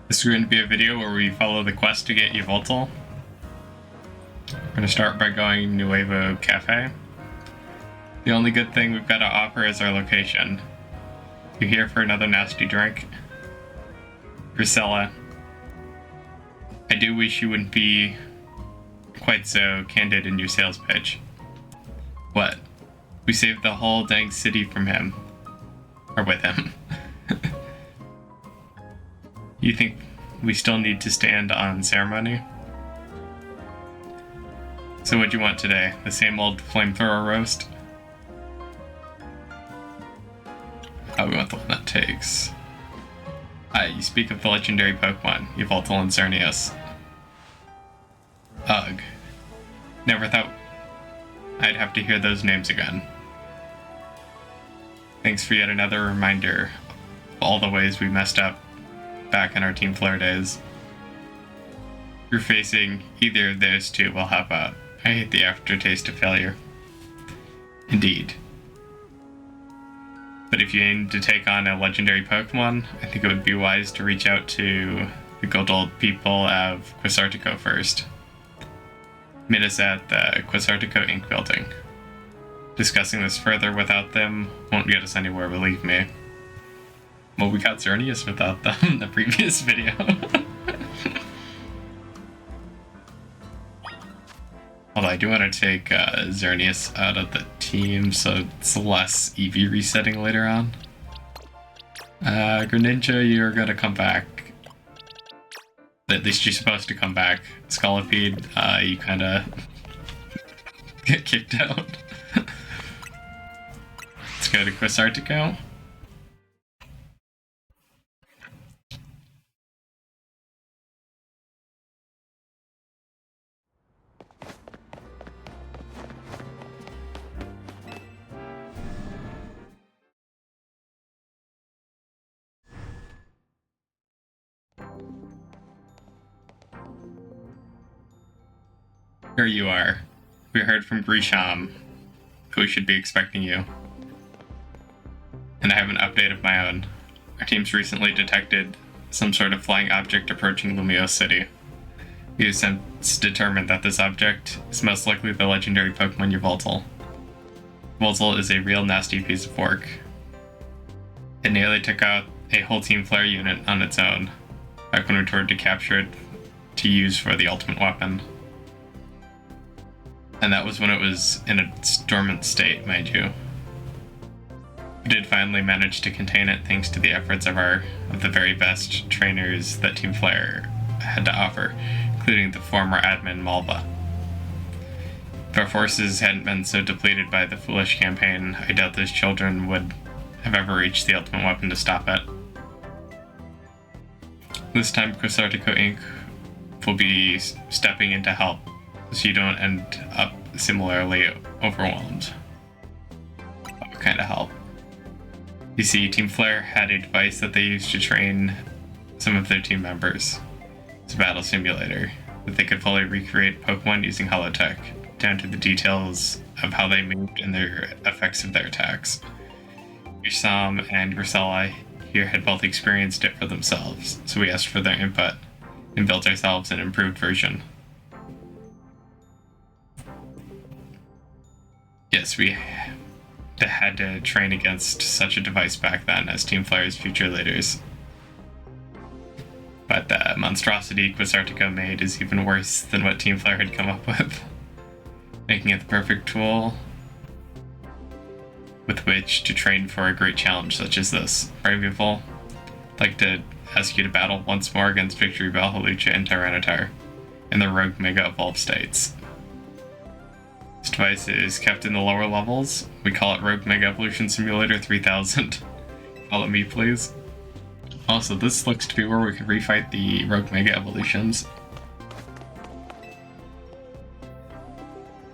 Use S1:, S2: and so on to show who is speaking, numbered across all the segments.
S1: This is going to be a video where we follow the quest to get Yveltal. We're going to start by going Nuevo Cafe. The only good thing we've got to offer is our location. You here for another nasty drink? Priscilla, I do wish you wouldn't be quite so candid in your sales pitch. What? We saved the whole dang city from him. Or with him. You think we still need to stand on ceremony? So what'd you want today? The same old flamethrower roast? Oh, we want the one that takes. You speak of the legendary Pokemon, Yveltal and Xerneas. Ugh. Never thought I'd have to hear those names again. Thanks for yet another reminder of all the ways we messed up back in our Team Flare days. If you're facing either of those two, we'll help out. I hate the aftertaste of failure. Indeed. But if you aim to take on a legendary Pokemon, I think it would be wise to reach out to the good old people of Quasartico first. Meet us at the Quasartico Inc. building. Discussing this further without them won't get us anywhere, believe me. Well, we got Xerneas without them in the previous video. Although I do want to take Xerneas out of the team, so it's less EV resetting later on. Greninja, you're gonna come back. At least you're supposed to come back. Scolipede, you kinda get kicked out. Let's go to Quasartico. Here you are. We heard from Grisham that we should be expecting you. And I have an update of my own. Our team's recently detected some sort of flying object approaching Lumiose City. We have since determined that this object is most likely the legendary Pokemon Yveltal. Yveltal is a real nasty piece of work. It nearly took out a whole Team Flare unit on its own, back when we tried to capture it to use for the ultimate weapon. And that was when it was in a dormant state, mind you. We did finally manage to contain it thanks to the efforts of the very best trainers that Team Flare had to offer, including the former admin Malva. If our forces hadn't been so depleted by the foolish campaign, I doubt those children would have ever reached the ultimate weapon to stop it. This time, Quasartico Inc. will be stepping in to help, so you don't end up similarly overwhelmed. What kind of help? You see, Team Flare had a device that they used to train some of their team members. It's a battle simulator that they could fully recreate Pokemon using holotech, down to the details of how they moved and their effects of their attacks. Grisham and Priscilla here had both experienced it for themselves, so we asked for their input and built ourselves an improved version. Yes, we had to train against such a device back then as Team Flare's future leaders. But the monstrosity Quasartico made is even worse than what Team Flare had come up with, making it the perfect tool with which to train for a great challenge such as this. Rebattle, I'd like to ask you to battle once more against Victreebel, Hawlucha, and Tyranitar in the Rogue Mega Evolved states. This device is kept in the lower levels. We call it Rogue Mega Evolution Simulator 3000. Follow me, please. Also, this looks to be where we can refight the Rogue Mega Evolutions.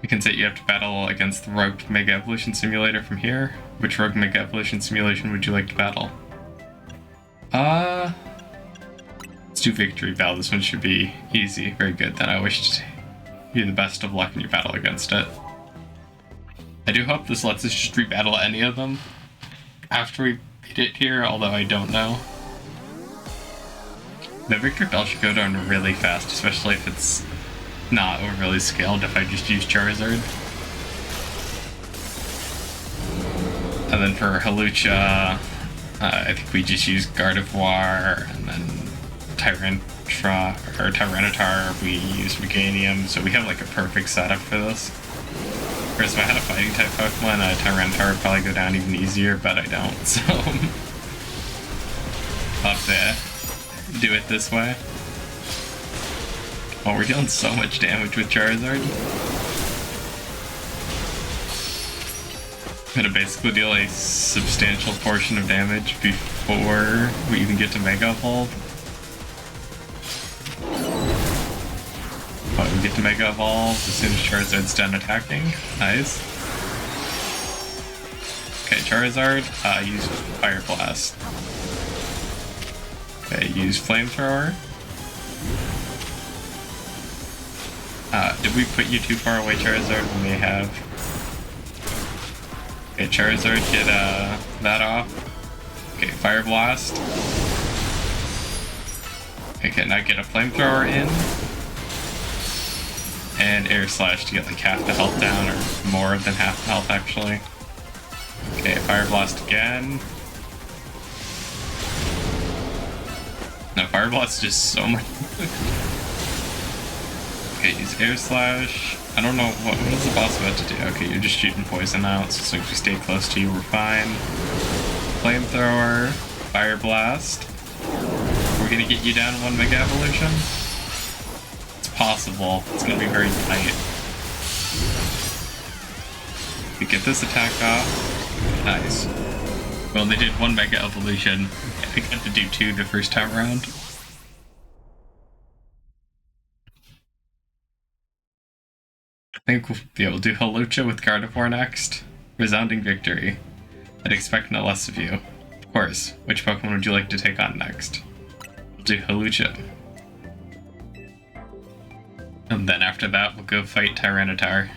S1: We can set you up to battle against the Rogue Mega Evolution Simulator from here. Which Rogue Mega Evolution Simulation would you like to battle? Let's do Victreebel. This one should be easy. Very good. Then I wish you the best of luck in your battle against it. I do hope this lets us just rebattle any of them after we beat it here, although I don't know. The Yveltal should go down really fast, especially if it's not overly scaled if I just use Charizard. And then for Hawlucha, I think we just use Gardevoir, and then Tyranitar, we use Meganium, so we have like a perfect setup for this. Whereas if I had a fighting type Pokemon, Tyranitar would probably go down even easier, but I don't, so I'll have to do it this way. Oh, we're dealing so much damage with Charizard. I'm gonna basically deal a substantial portion of damage before we even get to Mega Evolve. But we get to Mega Evolve as soon as Charizard's done attacking. Nice. Okay, Charizard, use Fire Blast. Okay, use Flamethrower. Did we put you too far away, Charizard? We may have. Okay, Charizard, get that off. Okay, Fire Blast. Okay, now get a Flamethrower in. And Air Slash to get like half the health down, or more than half the health actually. Okay, Fire Blast again. No, Fire Blast is just so much. Okay, use Air Slash. I don't know what is the boss about to do. Okay, you're just shooting poison out, so if we stay close to you, we're fine. Flamethrower, Fire Blast. We're gonna get you down one Mega Evolution. It's possible. It's gonna be very tight. We get this attack off. Nice. Well, they did one Mega Evolution. I think I had to do 2 the first time around. I think we'll do Hawlucha with Gardevoir next. Resounding victory. I'd expect no less of you. Of course, which Pokemon would you like to take on next? We'll do Hawlucha. And then after that, we'll go fight Tyranitar.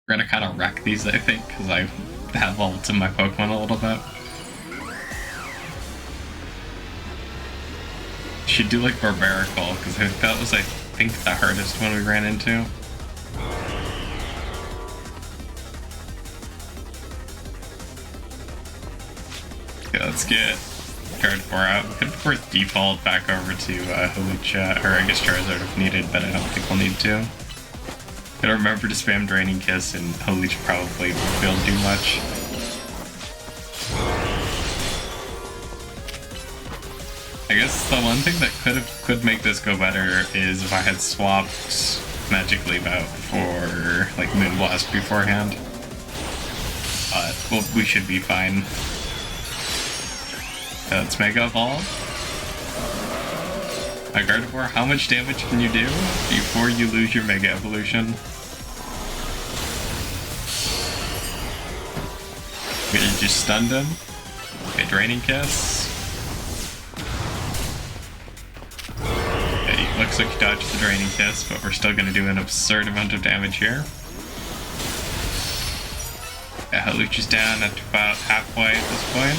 S1: We're gonna kind of wreck these, I think, because I have leveled in my Pokemon a little bit. Should do like Barbarical, because I think that was, I think, the hardest one we ran into. Okay, let's get Gardevoir out. We could of course default back over to Hawlucha, or I guess Charizard if needed, but I don't think we'll need to. Gotta remember to spam Draining Kiss, and Hawlucha probably won't be able to do much. I guess the one thing that could make this go better is if I had swapped Magic Leap out for like Moonblast beforehand. But well, we should be fine. Let's Mega Evolve. Gardevoir, how much damage can you do before you lose your Mega Evolution? We just stunned him. Okay, Draining Kiss. Okay, looks like you dodged the Draining Kiss, but we're still gonna do an absurd amount of damage here. Yeah, Hawlucha's down at about halfway at this point.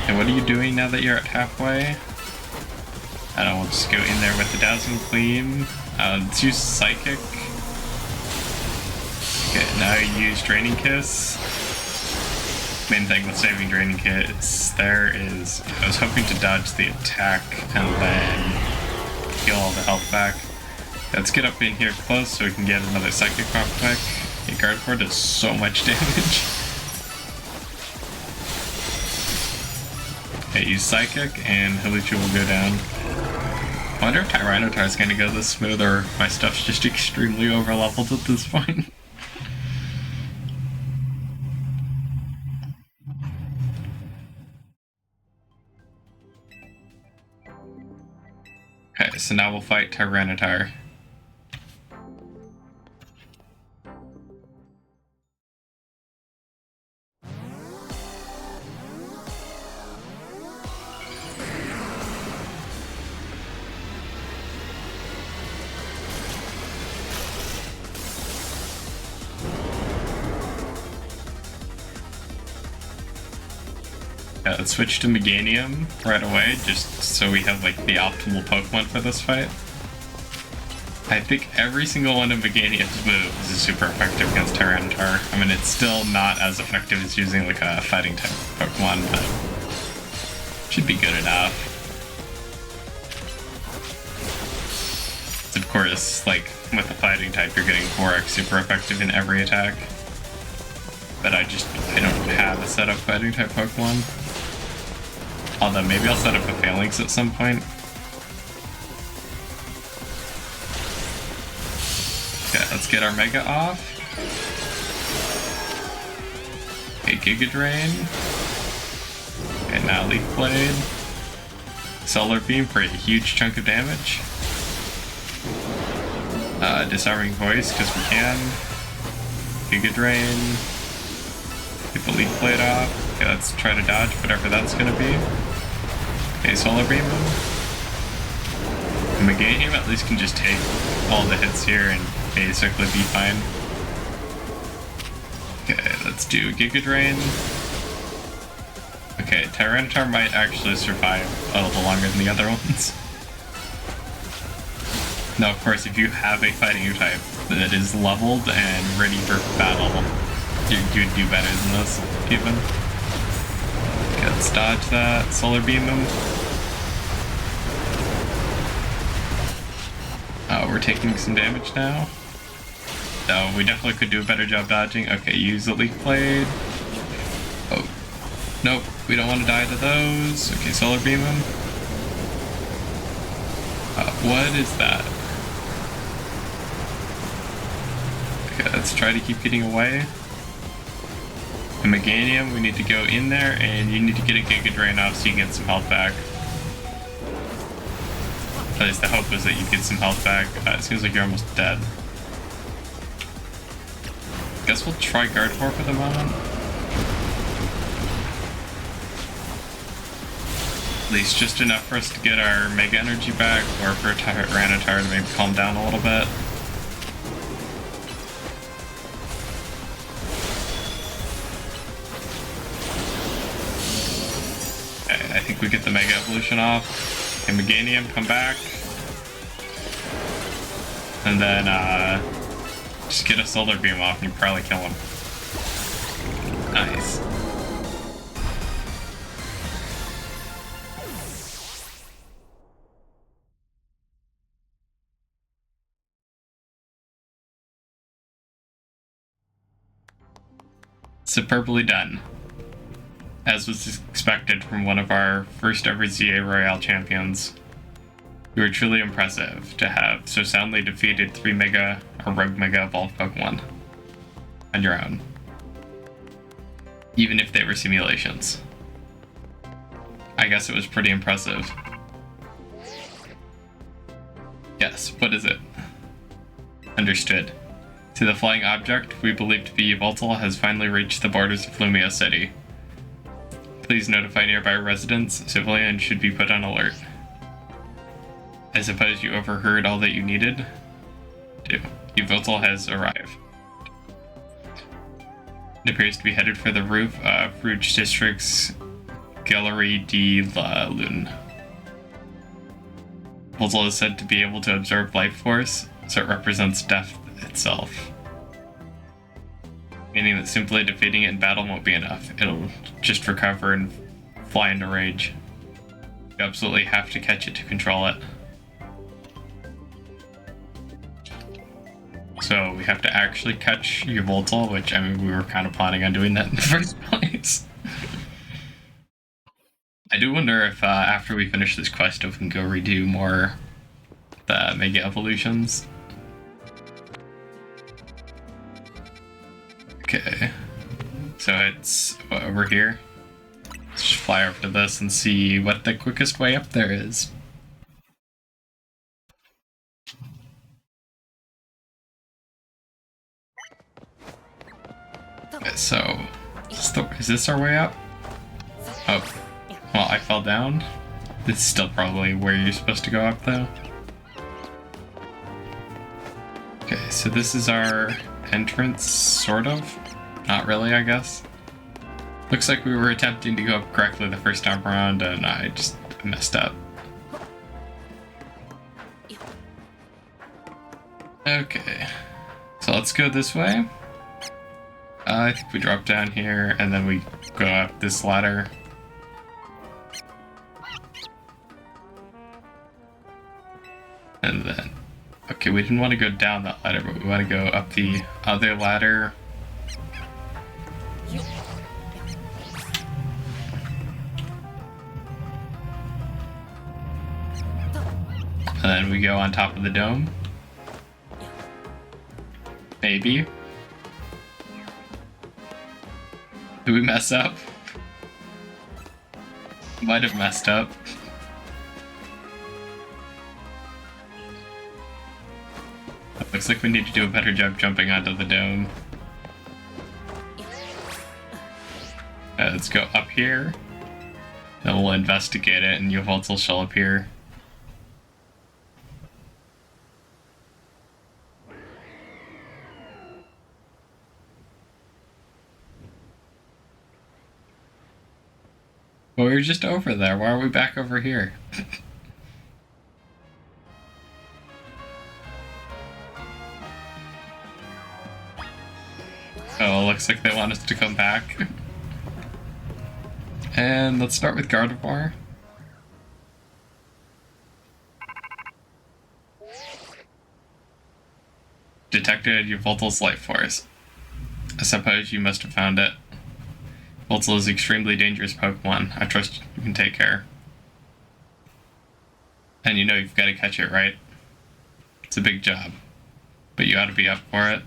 S1: And what are you doing now that you're at halfway? I don't know, we'll just go in there with the Dazzling Gleam. Let's use Psychic. Okay, now you use Draining Kiss. Main thing with saving Draining Kiss there is I was hoping to dodge the attack and then heal all the health back. Let's get up in here close so we can get another Psychic off quick. Okay, Gardevoir does so much damage. Okay, use Psychic and Hawlucha will go down. I wonder if Tyranitar is going to go this smooth, or my stuff's just extremely over-leveled at this point. Okay, so now we'll fight Tyranitar. Okay, let's switch to Meganium right away, just so we have like the optimal Pokemon for this fight. I think every single one of Meganium's moves is super effective against Tyranitar. I mean, it's still not as effective as using like a fighting type Pokemon, but should be good enough. Of course, like with the fighting type, you're getting 4x super effective in every attack. But I don't have a set of fighting type Pokemon. Although maybe I'll set up a Phalanx at some point. Okay, let's get our Mega off. Okay, Giga Drain. Okay, now Leaf Blade. Solar Beam for a huge chunk of damage. Disarming Voice, because we can. Giga Drain. Get the Leaf Blade off. Okay, let's try to dodge whatever that's gonna be. Okay, Solar Beam. Meganium at least can just take all the hits here and basically be fine. Okay, let's do Giga Drain. Okay, Tyranitar might actually survive a little longer than the other ones. Now, of course, if you have a fighting type that is leveled and ready for battle, you'd do better than this, even. Okay, let's dodge that. Solar Beam him. We're taking some damage now. So we definitely could do a better job dodging. Okay, use the Leaf Blade. Oh, nope, we don't want to die to those. Okay, Solar Beam him. What is that? Okay, let's try to keep getting away. And Meganium, we need to go in there, and you need to get a Giga Drain off so you can get some health back. At least the hope was that you'd get some health back. It seems like you're almost dead. Guess we'll try Gardevoir for the moment. At least just enough for us to get our Mega Energy back, or for Tyranitar to maybe calm down a little bit. Okay, I think we get the Mega Evolution off. Okay, Meganium, come back. And then, just get a Solar Beam off and you probably kill him. Nice. Superbly done. As was expected from one of our first ever ZA Royale champions. You were truly impressive to have so soundly defeated 3 Mega or Rogue Mega evolved Pokemon on your own. Even if they were simulations. I guess it was pretty impressive. Yes, what is it? Understood. To the flying object we believe to be Yveltal has finally reached the borders of Lumia City. Please notify nearby residents. Civilians should be put on alert. I suppose you overheard all that you needed to. Yveltal has arrived. It appears to be headed for the roof of Rouge District's Galerie de la Lune. Yveltal is said to be able to absorb life force, so it represents death itself. Meaning that simply defeating it in battle won't be enough. It'll just recover and fly into rage. You absolutely have to catch it to control it. So we have to actually catch Yveltal, which, I mean, we were kind of planning on doing that in the first place. I do wonder if after we finish this quest, if we can go redo more the Mega Evolutions. Okay, so it's over here. Let's just fly over to this and see what the quickest way up there is. Okay, so is this our way up? Oh, well, I fell down. This is still probably where you're supposed to go up, though. Okay, so this is our entrance, sort of. Not really, I guess. Looks like we were attempting to go up correctly the first time around, and I just messed up. Okay, so let's go this way. I think we drop down here, and then we go up this ladder. And then, okay, we didn't want to go down that ladder, but we want to go up the other ladder. And then we go on top of the dome. Maybe. Did we mess up? Might have messed up. Looks like we need to do a better job jumping onto the dome. Let's go up here. Then we'll investigate it and Yveltal will show up here. Well, we were just over there. Why are we back over here? Oh, looks like they want us to come back. And let's start with Gardevoir. Detected Yveltal's life force. I suppose you must have found it. Yveltal is an extremely dangerous Pokemon. I trust you can take care. And you know you've got to catch it, right? It's a big job. But you ought to be up for it.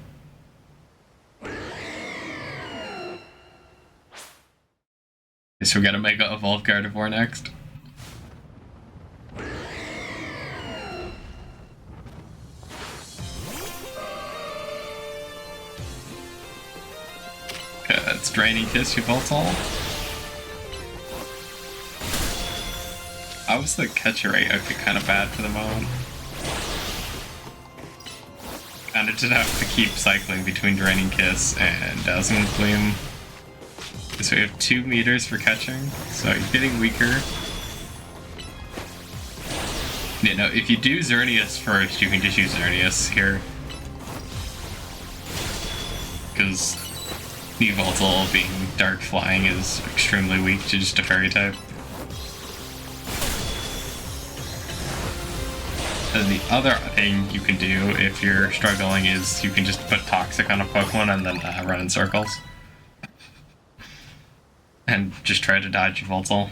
S1: So we got a Mega Evolve Gardevoir next. Okay, that's Draining Kiss Yveltal. How was the catch rate? Okay, kind of bad for the moment. Kinda did have to keep cycling between Draining Kiss and Dazzling Gleam. So we have 2 meters for catching, so you're getting weaker. You know, if you do Xerneas first, you can just use Xerneas here. Because Yveltal being Dark Flying is extremely weak to just a Fairy type. And the other thing you can do if you're struggling is you can just put Toxic on a Pokemon and then run in circles. And just try to dodge Yveltal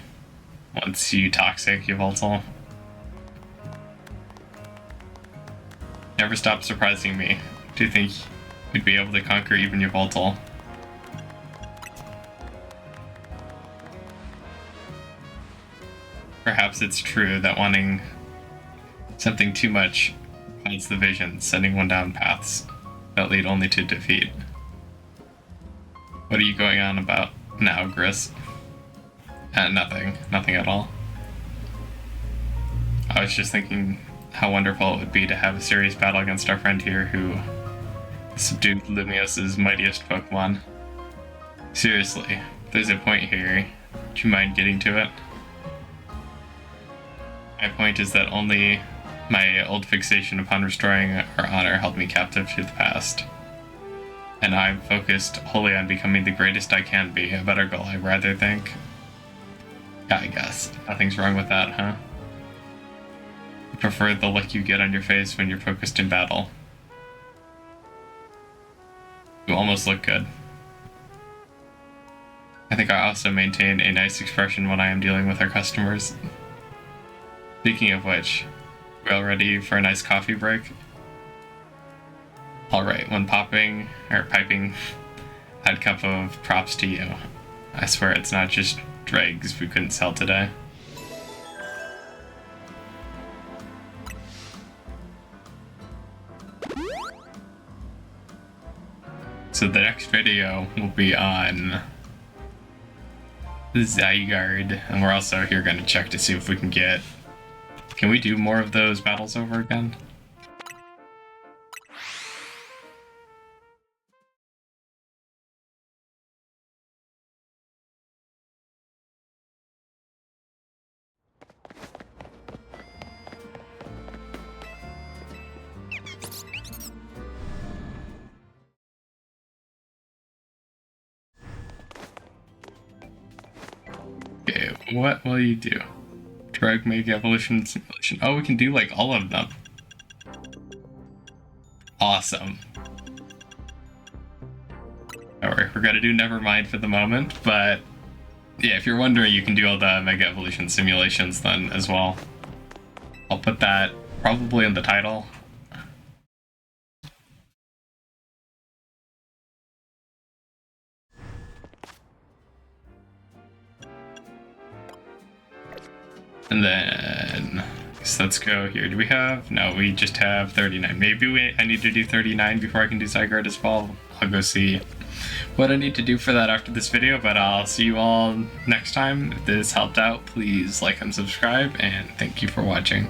S1: once you Toxic Yveltal. Never stop surprising me. Do you think we'd be able to conquer even Yveltal? Perhaps it's true that wanting something too much hides the vision, sending one down paths that lead only to defeat. What are you going on about now, Gris? Nothing. Nothing at all. I was just thinking how wonderful it would be to have a serious battle against our friend here who subdued Lumios's mightiest Pokemon. Seriously, if there's a point here, do you mind getting to it? My point is that only my old fixation upon restoring our honor held me captive to the past. And I'm focused wholly on becoming the greatest I can be, a better goal, I rather think. Yeah, I guess. Nothing's wrong with that, huh? You prefer the look you get on your face when you're focused in battle. You almost look good. I think I also maintain a nice expression when I am dealing with our customers. Speaking of which, we all ready for a nice coffee break? Alright, when piping, I'd cup of props to you. I swear it's not just dregs we couldn't sell today. So the next video will be on Zygarde, and we're also here going to check to see if we can get... Can we do more of those battles over again? What will you do? Rogue Mega Evolution Simulation. Oh, we can do like all of them. Awesome. Alright, we're gonna do Nevermind for the moment, but yeah, if you're wondering, you can do all the Mega Evolution simulations then as well. I'll put that probably in the title. And then, so let's go here. Do we have? No, we just have 39. Maybe I need to do 39 before I can do Zygarde as well. I'll go see what I need to do for that after this video, but I'll see you all next time. If this helped out, please like and subscribe, and thank you for watching.